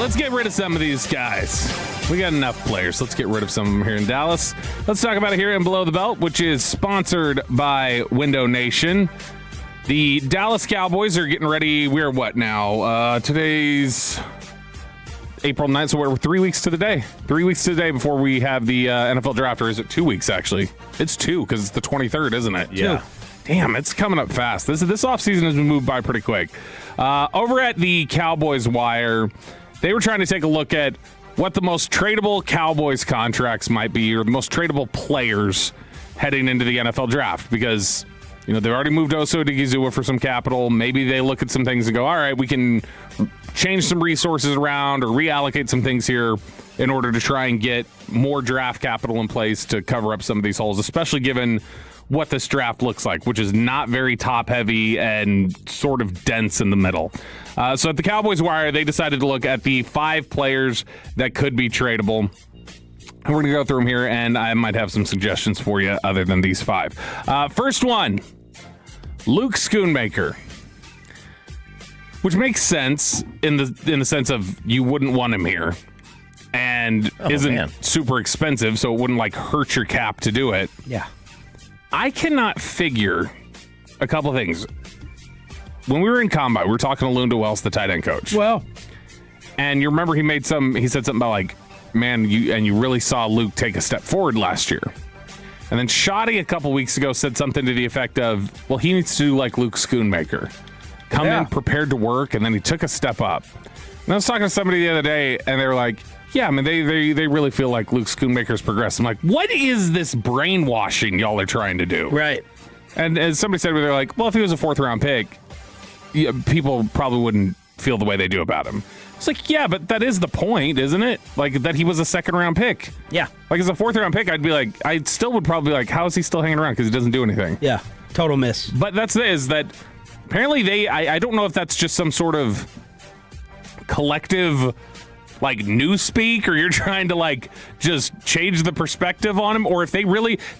let's get rid of some of these guys. We got enough players. Let's get rid of some of them here in Dallas. Let's talk about it here in Below the Belt, which is sponsored by Window Nation. The Dallas Cowboys are getting ready. We're what now? Today's April 9th, so we're 3 weeks to the day. 3 weeks to the day before we have the NFL draft, or is it 2 weeks, actually? It's 2, because it's the 23rd, isn't it? Yeah. 2. Damn, it's coming up fast. This offseason has been moved by pretty quick. Over at the Cowboys Wire, they were trying to take a look at what the most tradable Cowboys contracts might be, or the most tradable players heading into the NFL draft, because they've already moved Oso Odigizua for some capital. Maybe they look at some things and go, all right, we can change some resources around or reallocate some things here in order to try and get more draft capital in place to cover up some of these holes, especially given what this draft looks like, which is not very top-heavy and sort of dense in the middle. So at the Cowboys Wire, they decided to look at the 5 players that could be tradable. And we're going to go through them here, and I might have some suggestions for you other than these 5. First one, Luke Schoonmaker, which makes sense in the sense of you wouldn't want him here and isn't super expensive, so it wouldn't hurt your cap to do it. Yeah. I cannot figure a couple of things. When we were in Combine, we were talking to Lunda Wells, the tight end coach. Well, and you remember he said something about you really saw Luke take a step forward last year. And then Shoddy a couple weeks ago said something to the effect of, well, he needs to do like Luke Schoonmaker. Come in prepared to work, and then he took a step up. And I was talking to somebody the other day, and they were like, yeah, I mean, they really feel like Luke Schoonmaker's progressed. I'm like, what is this brainwashing y'all are trying to do? Right. And as somebody said, they're like, well, if he was a 4th-round pick, people probably wouldn't feel the way they do about him. It's like, yeah, but that is the point, isn't it? That he was a 2nd-round pick. Yeah. As a 4th-round pick, I'd be like, I still would probably be like, how is he still hanging around? Because he doesn't do anything. Yeah, total miss. But is that apparently I don't know if that's just some sort of collective newspeak, or you're trying to just change the perspective on him, or if they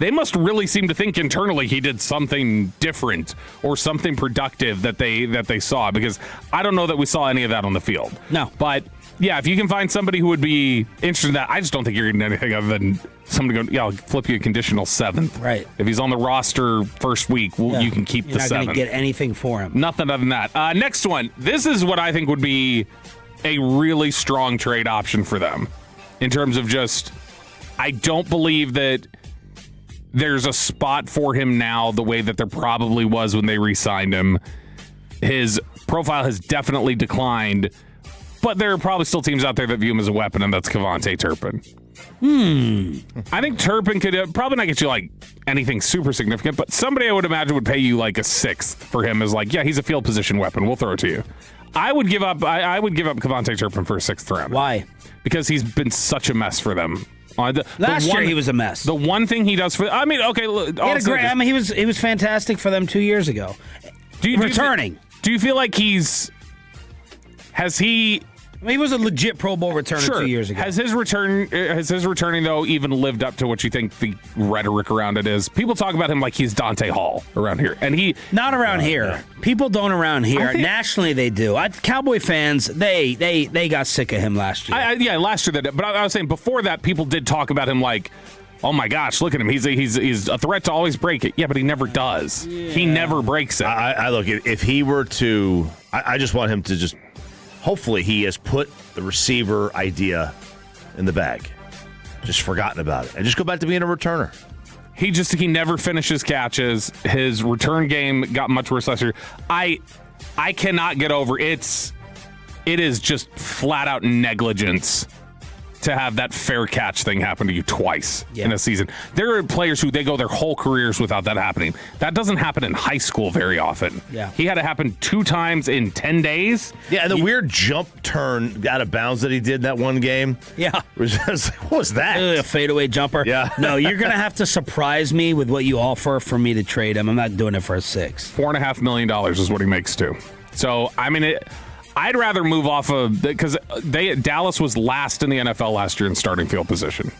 must really seem to think internally he did something different or something productive that they saw, because I don't know that we saw any of that on the field. No. But yeah, if you can find somebody who would be interested in that, I just don't think you're getting anything other than somebody going, yeah, I'll flip you a conditional 7th. Right. If he's on the roster first week, you can keep the 7th. You're not going to get anything for him. Nothing other than that. Next one. This is what I think would be a really strong trade option for them in terms of I don't believe that there's a spot for him now the way that there probably was when they re-signed him. His profile has definitely declined, but there are probably still teams out there that view him as a weapon, and that's KaVontae Turpin. I think Turpin could probably not get you anything super significant, but somebody I would imagine would pay you a 6th for him as he's a field position weapon. We'll throw it to you. I would give up KaVontae Turpin for a 6th round. Why? Because he's been such a mess for them. Last year he was a mess. The one thing he does look, he was fantastic for them 2 years ago. Returning. Do you feel like he was a legit Pro Bowl returner 2 years ago. Has his returning though even lived up to what you think the rhetoric around it is? People talk about him like he's Dante Hall around here, and not around here. People don't around here. Nationally, they do. Cowboy fans, they got sick of him last year. Last year they did. But I was saying before that, people did talk about him like, oh my gosh, look at him. He's a threat to always break it. Yeah, but he never does. Yeah. He never breaks it. I look, if he were to, I just want him to just. Hopefully he has put the receiver idea in the bag. Just forgotten about it. And just go back to being a returner. He never finishes catches. His return game got much worse last year. I cannot get over it is just flat out negligence to have that fair catch thing happen to you twice in a season. There are players who they go their whole careers without that happening. That doesn't happen in high school very often. Yeah. He had it happen 2 times in 10 days. Yeah, and the weird jump turn out of bounds that he did that one game. Yeah. What was that? A fadeaway jumper. Yeah. No, you're going to have to surprise me with what you offer for me to trade him. I'm not doing it for a 6. $4.5 million is what he makes too. So, I mean, I'd rather move off of, because Dallas was last in the NFL last year in starting field position.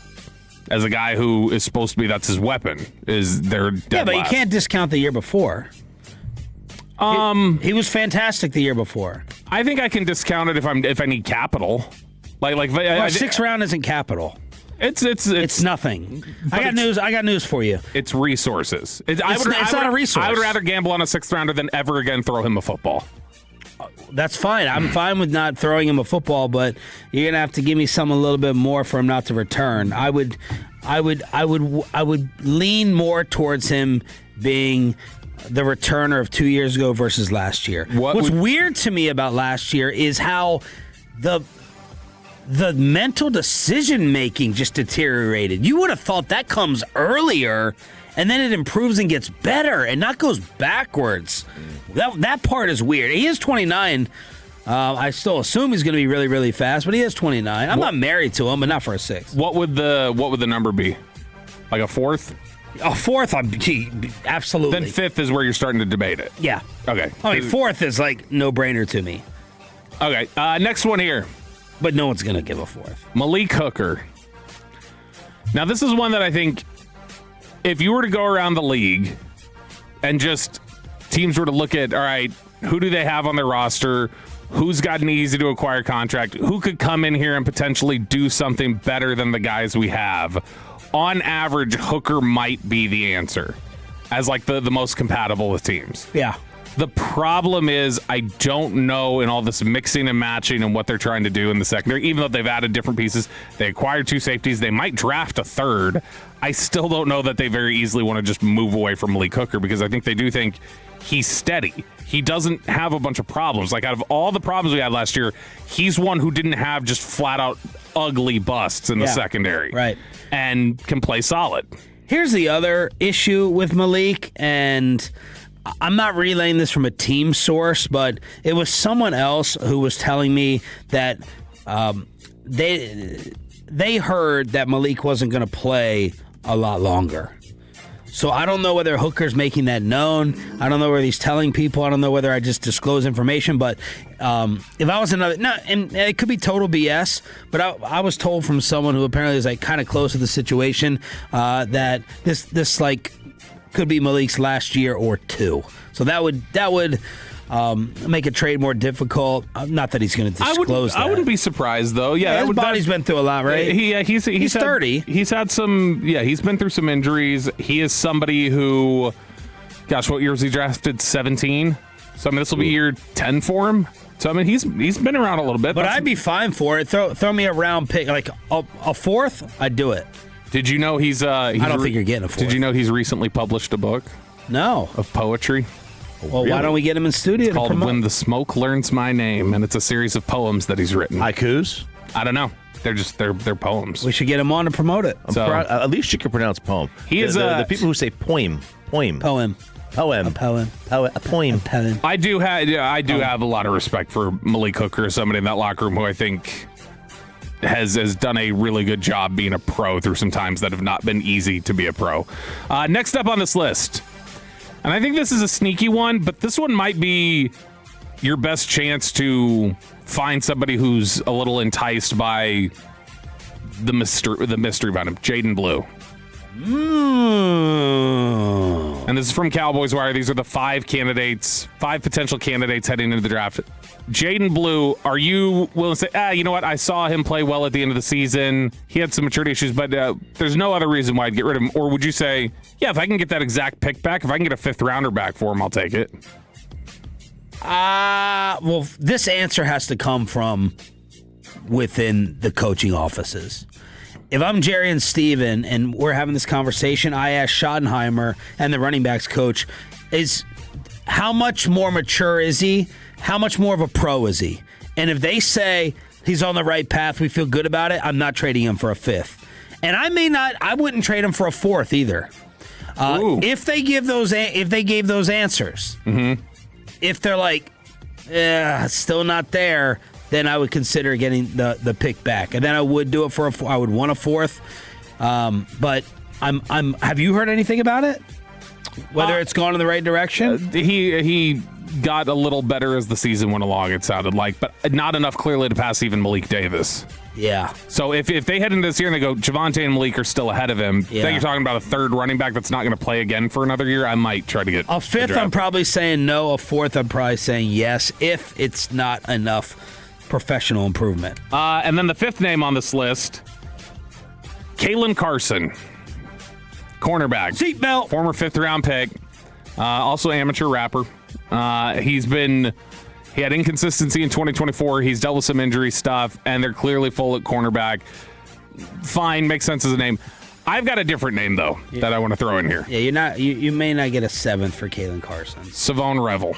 As a guy who is supposed to be, that's his weapon, is their dead Yeah, but last. You can't discount the year before. He was fantastic the year before. I think I can discount it if I need capital. Sixth round isn't capital. It's nothing. I got news for you. It's resources. It's not a resource. I would rather gamble on a sixth rounder than ever again throw him a football. That's fine. I'm fine with not throwing him a football, but you're gonna have to give me something a little bit more for him not to return. I would lean more towards him being the returner of 2 years ago versus last year. What's weird to me about last year is how the mental decision making just deteriorated. You would have thought that comes earlier, and then it improves and gets better, and not goes backwards. That part is weird. He is 29. I still assume he's going to be really, really fast, but he is 29. I'm not married to him, but not for a sixth. What would the number be? Like a fourth? A fourth, absolutely. Then fifth is where you're starting to debate it. Yeah. Okay. I mean, fourth is like no-brainer to me. Okay. Next one here. But no one's going to give a fourth. Malik Hooker. Now, this is one that I think if you were to go around the league and just teams were to look at, all right, who do they have on their roster? Who's got an easy-to-acquire contract? Who could come in here and potentially do something better than the guys we have? On average, Hooker might be the answer as like the most compatible with teams. Yeah. The problem is I don't know in all this mixing and matching and what they're trying to do in the secondary, even though they've added different pieces. They acquired 2 safeties. They might draft a third. I still don't know that they very easily want to just move away from Malik Hooker because I think they do think he's steady. He doesn't have a bunch of problems. Like out of all the problems we had last year, he's one who didn't have just flat out ugly busts in the secondary. Right. And can play solid. Here's the other issue with Malik, and I'm not relaying this from a team source, but it was someone else who was telling me that they heard that Malik wasn't going to play a lot longer. So I don't know whether Hooker's making that known. I don't know whether he's telling people. I don't know whether I just disclose information. But if I was and it could be total BS, but I was told from someone who apparently is like kind of close to the situation that this like could be Malik's last year or 2. So that would make a trade more difficult. Not that he's going to disclose that. I wouldn't be surped though. Yeah, his body's been through a lot, right? He's 30. He's had some. Yeah, he's been through some injuries. He is somebody who, gosh, what year was he drafted? 17. So I mean, this will be year 10 for him. So I mean, he's been around a little bit. But I'd be fine for it. Throw me a round pick, like a fourth. I'd do it. Did you know he's I don't think you're getting a fourth. Did you know he's recently published a book? No. Of poetry. Well, really? Why don't we get him in studio? It's called When the Smoke Learns My Name, and it's a series of poems that he's written. Haikus? I don't know. They're poems. We should get him on to promote it. At least you can pronounce poem. He is the people who say poem. A poem. I do have a lot of respect for Malik Hooker, somebody in that locker room who I think has done a really good job being a pro through some times that have not been easy to be a pro. Next up on this list, and I think this is a sneaky one, but this one might be your best chance to find somebody who's a little enticed by the mystery about him, Jaden Blue. And this is from Cowboys Wire. These are the 5 potential candidates heading into the draft. Jaden Blue, are you willing to say, you know what? I saw him play well at the end of the season. He had some maturity issues, but there's no other reason why I'd get rid of him. Or would you say, yeah, if I can get that exact pick back, if I can get a 5th rounder back for him, I'll take it? Well, this answer has to come from within the coaching offices. If I'm Jerry and Steven and we're having this conversation, I ask Schottenheimer and the running backs coach, is how much more mature is he? How much more of a pro is he? And if they say he's on the right path, we feel good about it, I'm not trading him for a 5th. And I wouldn't trade him for a 4th either. If they gave those answers, if they're like, still not there, then I would consider getting the pick back, and then I would do it for I would want a 4th. But I'm. Have you heard anything about it? Whether it's gone in the right direction? He got a little better as the season went along. It sounded like, but not enough clearly to pass even Malik Davis. Yeah. So if they head into this year and they go, Javontae and Malik are still ahead of him, then you're talking about a 3rd running back that's not going to play again for another year, I might try to get a 5th. I'm probably saying no. A 4th, I'm probably saying yes, if it's not enough professional improvement. And then the fifth name on this list, Kalen Carson, cornerback. Seatbelt. Former fifth-round pick, also amateur rapper. He had inconsistency in 2024. He's dealt with some injury stuff, and they're clearly full at cornerback. Fine, makes sense as a name. I've got a different name, though, that I want to throw in here. Yeah, you may not get a 7th for Kalen Carson. Shavon Revel.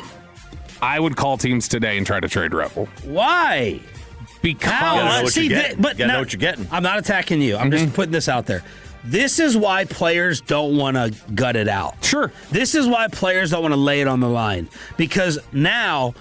I would call teams today and try to trade Revel. Why? Because You gotta know what See, you're getting. but You gotta no, know what you're getting. I'm not attacking you. I'm just putting this out there. This is why players don't want to gut it out. Sure. This is why players don't want to lay it on the line. Because now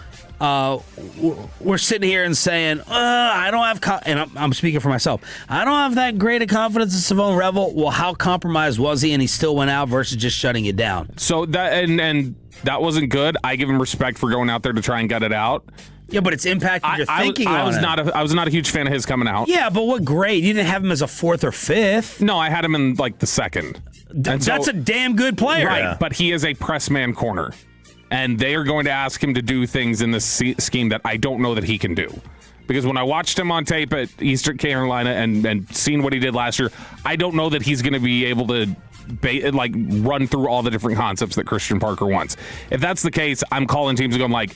we're sitting here and saying, I don't have, and I'm speaking for myself, I don't have that great of confidence in Shavon Revel. Well, how compromised was he and he still went out versus just shutting it down? So that, and that wasn't good. I give him respect for going out there to try and gut it out. Yeah, but it's impacted your thinking on it. I was not a huge fan of his coming out. Yeah, but what grade? You didn't have him as a 4th or 5th. No, I had him in like the 2nd. That's a damn good player. Right, Yeah. but he is a press man corner. And they are going to ask him to do things in this scheme that I don't know that he can do. Because when I watched him on tape at Eastern Carolina and seen what he did last year, I don't know that he's going to be able to run through all the different concepts that Christian Parker wants. If that's the case, I'm calling teams and going like,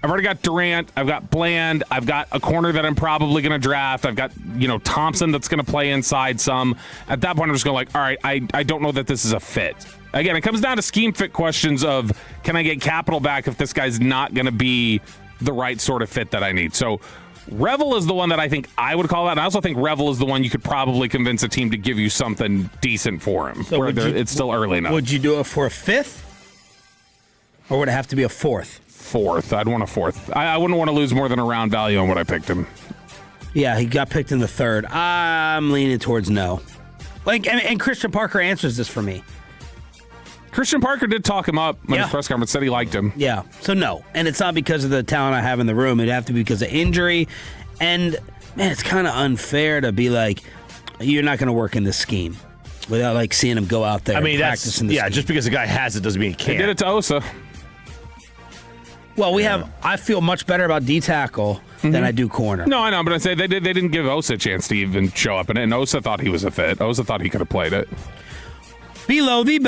I've already got Durant, I've got Bland, I've got a corner that I'm probably going to draft, I've got Thompson that's going to play inside some. At that point, I'm just going like, all right, I don't know that this is a fit. Again, it comes down to scheme fit questions of, can I get capital back if this guy's not going to be the right sort of fit that I need? So Revel is the one that I think I would call out. And I also think Revel is the one you could probably convince a team to give you something decent for him. So it's still early enough. Would you do it for a 5th? Or would it have to be a 4th? 4th. I'd want a 4th. I wouldn't want to lose more than a round value on what I picked him. Yeah, he got picked in the 3rd. I'm leaning towards no. And Christian Parker answers this for me. Christian Parker did talk him up in his press conference, said he liked him. Yeah, so no. And it's not because of the talent I have in the room. It'd have to be because of injury. And, man, it's kind of unfair to be like, you're not going to work in this scheme without, seeing him go out there and practice in this scheme. Just because the guy has it doesn't mean he can't. He did it to Osa. Well, I feel much better about D-tackle than I do corner. No, I know, but I say they didn't give Osa a chance to even show up in it, and Osa thought he was a fit. Osa thought he could have played it. Below the